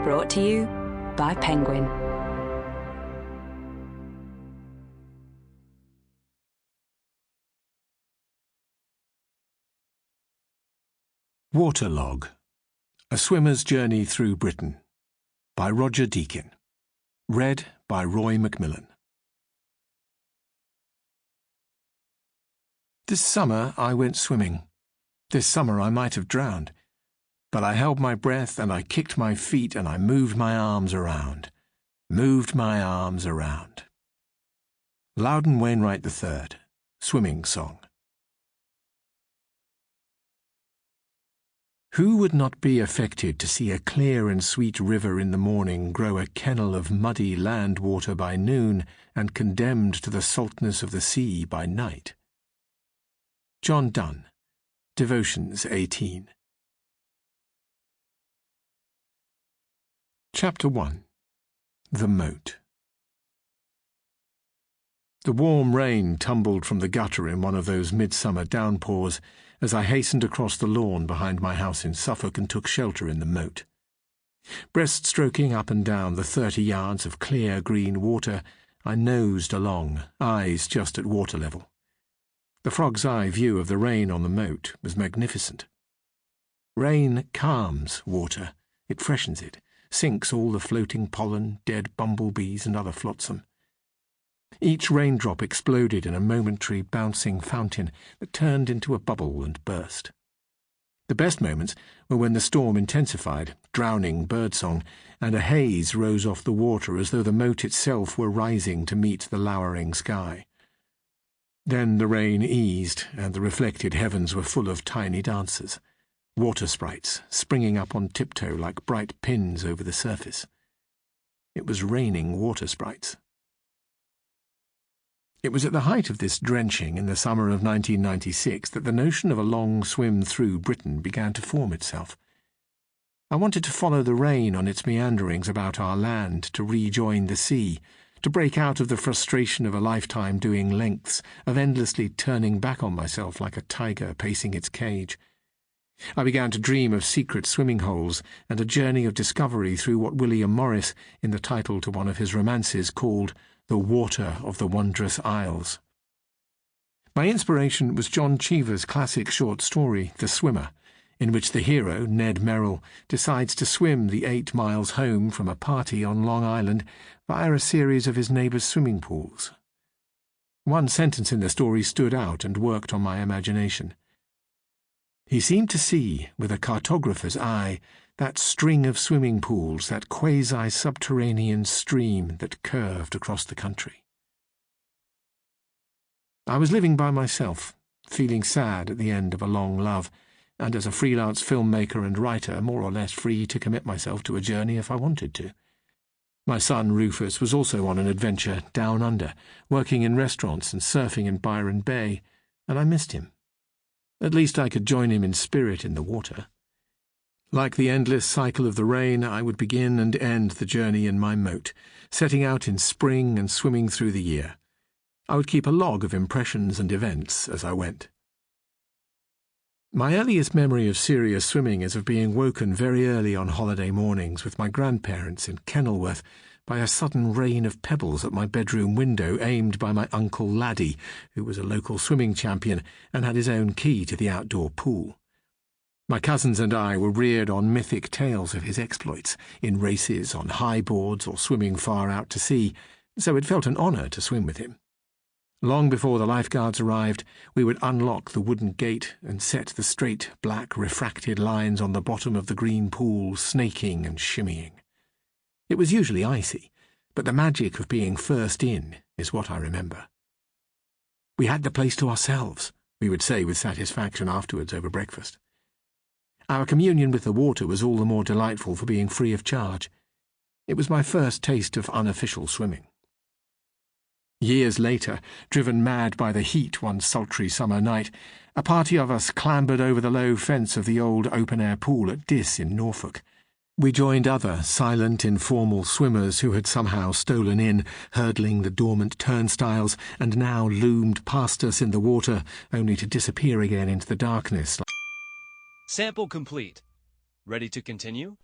Brought to you by Penguin. Waterlog, A Swimmer's Journey Through Britain, by Roger Deakin. Read by Roy Mcmillan. This summer I went swimming. This summer I might have drowned. But I held my breath and I kicked my feet and I moved my arms around. Loudon Wainwright III, Swimming Song. Who would not be affected to see a clear and sweet river in the morning grow a kennel of muddy land water by noon and condemned to the saltness of the sea by night? John Donne, Devotions 18. Chapter 1. The Moat. The warm rain tumbled from the gutter in one of those midsummer downpours as I hastened across the lawn behind my house in Suffolk and took shelter in the moat. Breast-stroking up and down the 30 yards of clear green water, I nosed along, eyes just at water level. The frog's eye view of the rain on the moat was magnificent. Rain calms water, it freshens it, sinks all the floating pollen, dead bumblebees and other flotsam. Each raindrop exploded in a momentary bouncing fountain that turned into a bubble and burst. The best moments were when the storm intensified, drowning birdsong, and a haze rose off the water as though the moat itself were rising to meet the lowering sky. Then the rain eased, and the reflected heavens were full of tiny dancers, water sprites springing up on tiptoe like bright pins over the surface. It was raining water sprites. It was at the height of this drenching in the summer of 1996 that the notion of a long swim through Britain began to form itself. I wanted to follow the rain on its meanderings about our land, to rejoin the sea, to break out of the frustration of a lifetime doing lengths, of endlessly turning back on myself like a tiger pacing its cage. I began to dream of secret swimming holes and a journey of discovery through what William Morris, in the title to one of his romances, called The Water of the Wondrous Isles. My inspiration was John Cheever's classic short story, The Swimmer, in which the hero, Ned Merrill, decides to swim the 8 miles home from a party on Long Island via a series of his neighbours' swimming pools. One sentence in the story stood out and worked on my imagination. He seemed to see, with a cartographer's eye, that string of swimming pools, that quasi-subterranean stream that curved across the country. I was living by myself, feeling sad at the end of a long love, and as a freelance filmmaker and writer more or less free to commit myself to a journey if I wanted to. My son Rufus was also on an adventure down under, working in restaurants and surfing in Byron Bay, and I missed him. At least I could join him in spirit in the water. Like the endless cycle of the rain, I would begin and end the journey in my moat, setting out in spring and swimming through the year. I would keep a log of impressions and events as I went. My earliest memory of serious swimming is of being woken very early on holiday mornings with my grandparents in Kenilworth by a sudden rain of pebbles at my bedroom window aimed by my Uncle Laddie, who was a local swimming champion and had his own key to the outdoor pool. My cousins and I were reared on mythic tales of his exploits, in races, on high boards, or swimming far out to sea, so it felt an honour to swim with him. Long before the lifeguards arrived, we would unlock the wooden gate and set the straight, black, refracted lines on the bottom of the green pool snaking and shimmying. It was usually icy, but the magic of being first in is what I remember. We had the place to ourselves, we would say with satisfaction afterwards over breakfast. Our communion with the water was all the more delightful for being free of charge. It was my first taste of unofficial swimming. Years later, driven mad by the heat one sultry summer night, a party of us clambered over the low fence of the old open-air pool at Dis in Norfolk. We joined other silent, informal swimmers who had somehow stolen in, hurdling the dormant turnstiles, and now loomed past us in the water, only to disappear again into the darkness. Sample complete. Ready to continue?